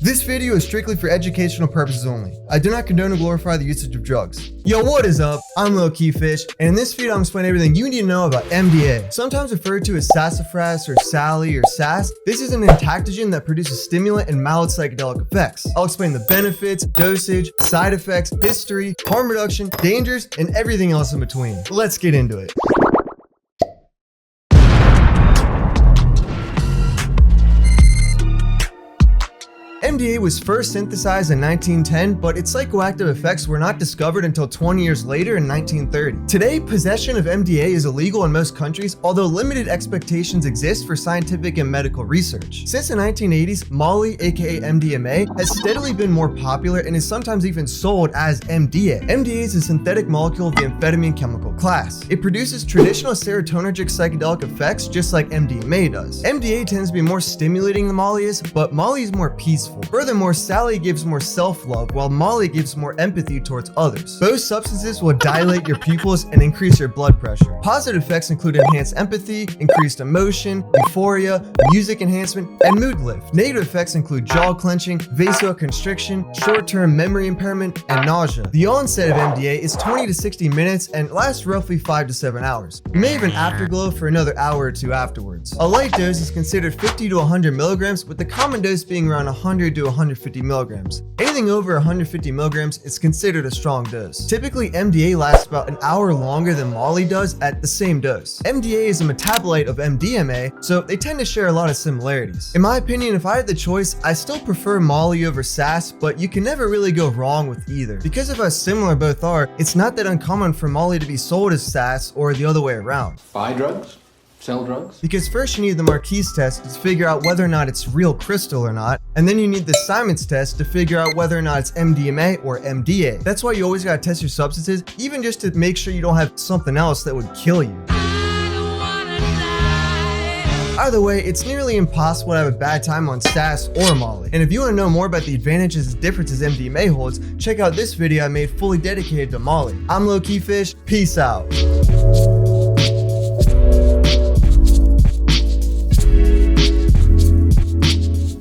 This video is strictly for educational purposes only. I do not condone or glorify the usage of drugs. Yo, what is up? I'm 𝘔𝘀𝘭𝘺, and in this video I'm explaining everything you need to know about MDA. Sometimes referred to as Sassafras or Sally or Sass, this is an entactogen that produces stimulant and mild psychedelic effects. I'll explain the benefits, dosage, side effects, history, harm reduction, dangers, and everything else in between. Let's get into it. MDA was first synthesized in 1910, but its psychoactive effects were not discovered until 20 years later in 1930. Today, possession of MDA is illegal in most countries, although limited expectations exist for scientific and medical research. Since the 1980s, Molly, aka MDMA, has steadily been more popular and is sometimes even sold as MDA. MDA is a synthetic molecule of the amphetamine chemical class. It produces traditional serotonergic psychedelic effects just like MDMA does. MDA tends to be more stimulating than Molly is, but Molly is more peaceful. Furthermore, Sally gives more self-love, while Molly gives more empathy towards others. Both substances will dilate your pupils and increase your blood pressure. Positive effects include enhanced empathy, increased emotion, euphoria, music enhancement, and mood lift. Negative effects include jaw clenching, vasoconstriction, short-term memory impairment, and nausea. The onset of MDA is 20 to 60 minutes and lasts roughly 5 to 7 hours. You may have an afterglow for another hour or two afterwards. A light dose is considered 50 to 100 milligrams, with the common dose being around 100 to 150 milligrams. Anything over 150 milligrams is considered a strong dose. Typically, MDA lasts about an hour longer than Molly does at the same dose. MDA is a metabolite of MDMA, so they tend to share a lot of similarities. In my opinion, if I had the choice, I still prefer Molly over Sass, but you can never really go wrong with either. Because of how similar both are, it's not that uncommon for Molly to be sold as Sass or the other way around. Buy drugs? Sell drugs? Because first you need the Marquis test to figure out whether or not it's real crystal or not, and then you need the Simon's test to figure out whether or not it's MDMA or MDA. That's why you always gotta test your substances, even just to make sure you don't have something else that would kill you. Either way, it's nearly impossible to have a bad time on Sass or Molly. And if you want to know more about the advantages and differences MDMA holds, check out this video I made fully dedicated to Molly. I'm 𝘔𝘀𝘭𝘺, peace out.